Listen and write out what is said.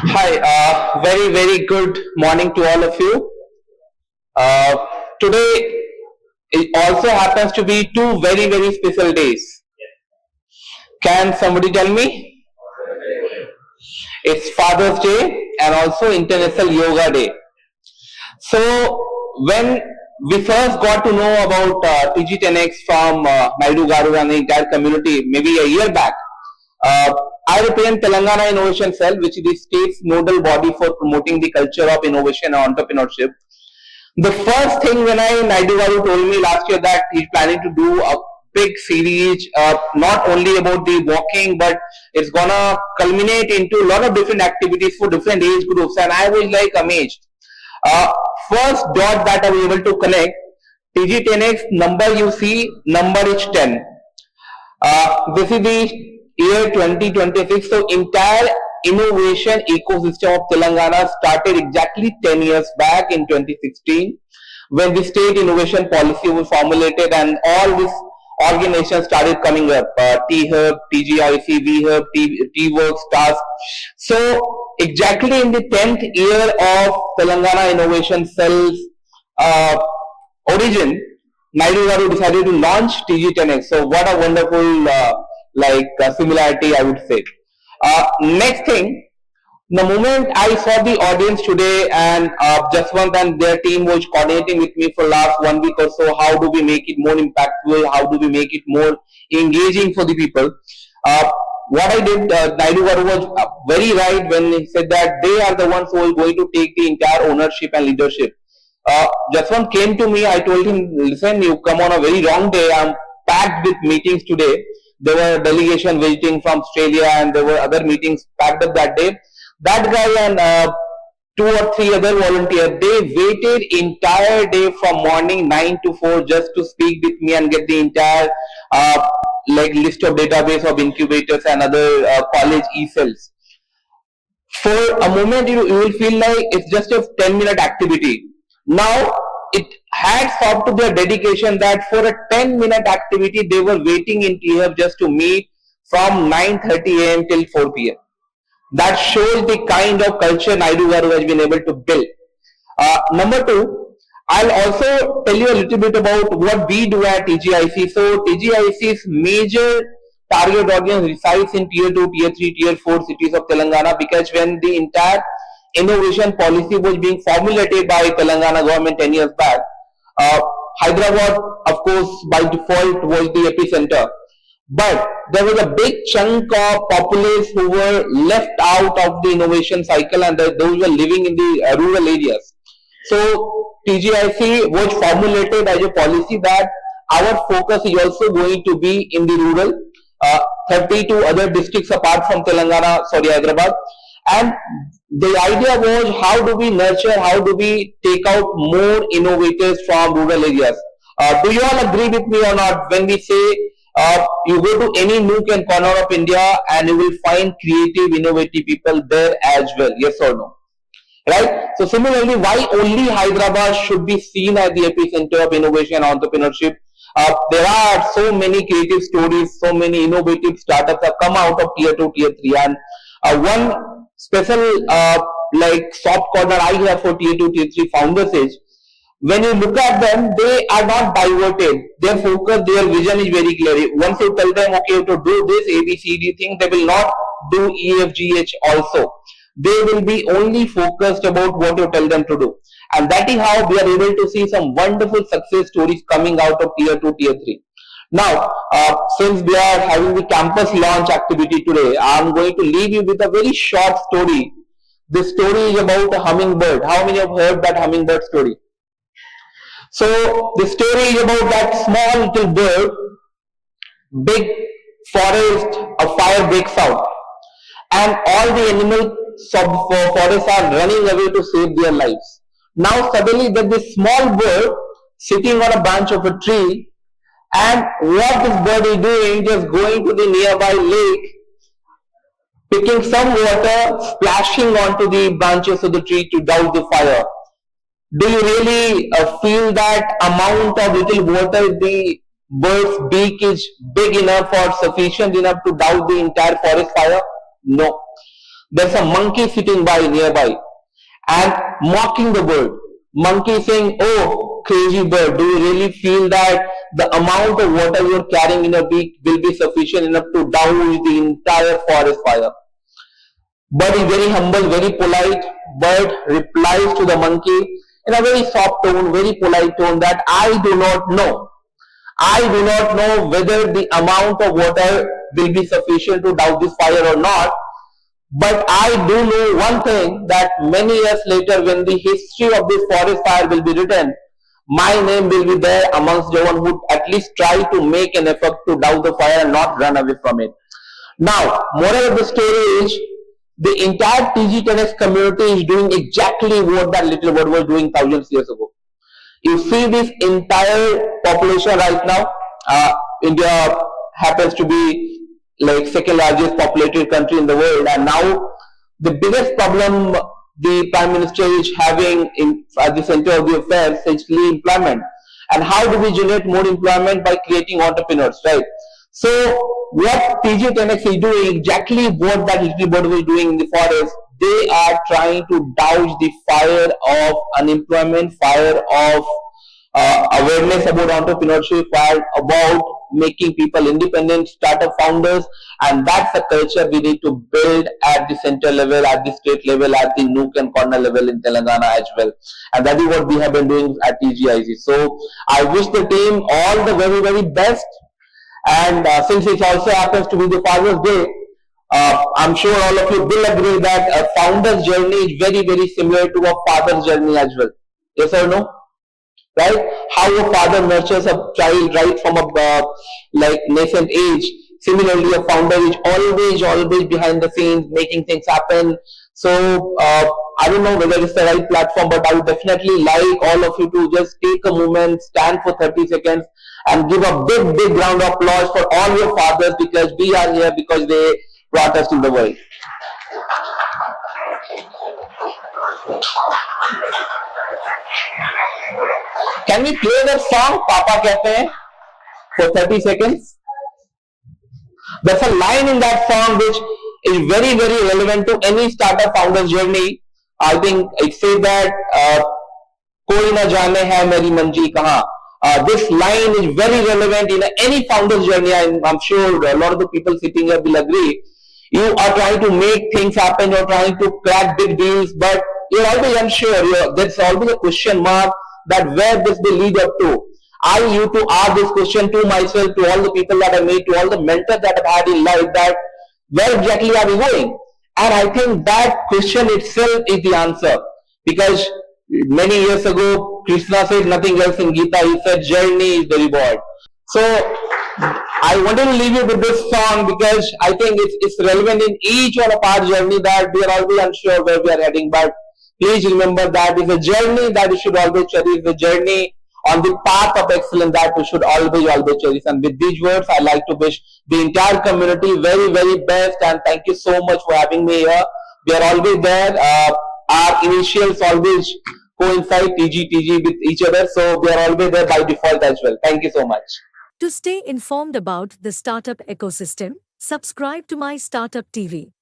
Hi, very good morning to all of you. Uh, Today it also happens to be two very special days. Can somebody tell me? It's Father's Day and also International Yoga Day. So when we first got to know about TG10X from Naidu Garu and the entire community, maybe a year back, uh, I represent Telangana Innovation Cell, which is the state's nodal body for promoting the culture of innovation and entrepreneurship. The first thing when Naidu Garu told me last year that he's planning to do a big series, not only about the walking, but it's gonna culminate into a lot of different activities for different age groups, and I was like amazed. Uh, First dot that I was able to connect, TG10X number you see, number is 10. This is the year 2026. So entire innovation ecosystem of Telangana started exactly 10 years back in 2016 when the state innovation policy was formulated and all these organizations started coming up. T-Hub, TGIC, V-Hub, T-Works, Task. So exactly in the 10th year of Telangana Innovation Cell's origin, Naidu Garu decided to launch TG10X. So what a wonderful similarity, I would say. Next thing, the moment I saw the audience today and Jaswant and their team was coordinating with me for last 1 week or so, how do we make it more impactful? How do we make it more engaging for the people? What I did, Naidu Garu was very right when he said that they are the ones who are going to take the entire ownership and leadership. Jaswant came to me, I told him, listen, you come on a very wrong day, I'm packed with meetings today. There were delegation visiting from Australia and there were other meetings packed up that day. That guy and two or three other volunteers, they waited entire day from morning 9 to 4 just to speak with me and get the entire list of database of incubators and other college e-cells. For a moment, you will feel like it's just a 10-minute activity. Now, it had up to their dedication that for a 10-minute activity, they were waiting in T-Hub just to meet from 9:30 a.m. till 4 p.m. That shows the kind of culture Naidu Garu has been able to build. Number two, I'll also tell you a little bit about what we do at TGIC. So TGIC's major target audience resides in Tier 2, Tier 3, Tier 4 cities of Telangana, because when the entire innovation policy was being formulated by Telangana government 10 years back, Hyderabad, of course, by default was the epicenter. But there was a big chunk of populace who were left out of the innovation cycle, and those were living in the rural areas. So TGIC was formulated as a policy that our focus is also going to be in the rural, 32 other districts apart from Hyderabad. And the idea was, how do we nurture, how do we take out more innovators from rural areas? Do you all agree with me or not when we say you go to any nook and corner of India and you will find creative, innovative people there as well? Yes or no? Right? So similarly, why only Hyderabad should be seen as the epicenter of innovation and entrepreneurship? There are so many creative stories, so many innovative startups have come out of Tier 2, Tier 3, and one special soft corner I have for Tier 2, Tier 3 founders is, when you look at them, they are not diverted. Their focus, their vision is very clear. Once you tell them, okay, to do this A, B, C, D thing, they will not do E, F, G, H also. They will be only focused about what you tell them to do. And that is how we are able to see some wonderful success stories coming out of Tier 2, Tier 3. Now, since we are having the campus launch activity today, I am going to leave you with a very short story. This story is about a hummingbird. How many have heard that hummingbird story? So the story is about that small little bird, big forest, a fire breaks out, and all the animals of forest are running away to save their lives. Now suddenly there's this small bird sitting on a branch of a tree, and what this bird is doing, just going to the nearby lake, picking some water, splashing onto the branches of the tree to douse the fire. Do you really feel that amount of little water the bird's beak is big enough or sufficient enough to douse the entire forest fire? No. there's a monkey sitting by nearby and mocking the bird. Monkey saying, "Oh, crazy bird, do you really feel that the amount of water you're carrying in your beak will be sufficient enough to douse the entire forest fire?" Bird is very humble, very polite. Bird replies to the monkey in a very soft tone, very polite tone that I do not know. I do not know whether the amount of water will be sufficient to douse this fire or not. But I do know one thing, that many years later, when the history of this forest fire will be written, my name will be there amongst the one who at least try to make an effort to douse the fire and not run away from it. Now, moral of the story is, the entire TG10X community is doing exactly what that little bird was doing thousands of years ago. You see this entire population right now. India happens to be like second largest populated country in the world, and now the biggest problem the Prime Minister is having at the center of the affairs is employment. And how do we generate more employment? By creating entrepreneurs, right? So what TG10X is doing, exactly what that little bird was doing in the forest, they are trying to douse the fire of unemployment, fire of awareness about entrepreneurship, fire about making people independent, startup founders, and that's the culture we need to build at the center level, at the state level, at the nook and corner level in Telangana as well. And that is what we have been doing at TGIC. So I wish the team all the very, very best. And since it also happens to be the Father's Day, I'm sure all of you will agree that a founder's journey is very, very similar to a father's journey as well. Yes or no? Right? How a father nurtures a child right from a like nascent age. Similarly, a founder is always behind the scenes, making things happen. So I don't know whether it's the right platform, but I would definitely like all of you to just take a moment, stand for 30 seconds, and give a big round of applause for all your fathers, because we are here because they brought us to the world. Can we play that song, Papa Kehte Hain, for 30 seconds? There's a line in that song which is very, very relevant to any startup founder's journey. I think it says that koi na jaane hai meri manji kahan. This line is very relevant in any founder's journey. I'm sure a lot of the people sitting here will agree. You are trying to make things happen, you're trying to crack big deals, but you're always unsure. There's always a question mark that where this will lead up to. I used to ask this question to myself, to all the people that I meet, to all the mentors that I've had in life, that where exactly are we going? And I think that question itself is the answer. Because many years ago, Krishna said nothing else in Gita. He said, journey is the reward. So I wanted to leave you with this song because I think it's relevant in each one of our journey, that we are always unsure where we are heading. But please remember that it's a journey that you should always cherish, the journey on the path of excellence that we should always cherish. And with these words, I like to wish the entire community very, very best. And thank you so much for having me here. We are always there. Our initials always coincide TG with each other. So we are always there by default as well. Thank you so much. To stay informed about the startup ecosystem, subscribe to My Startup TV.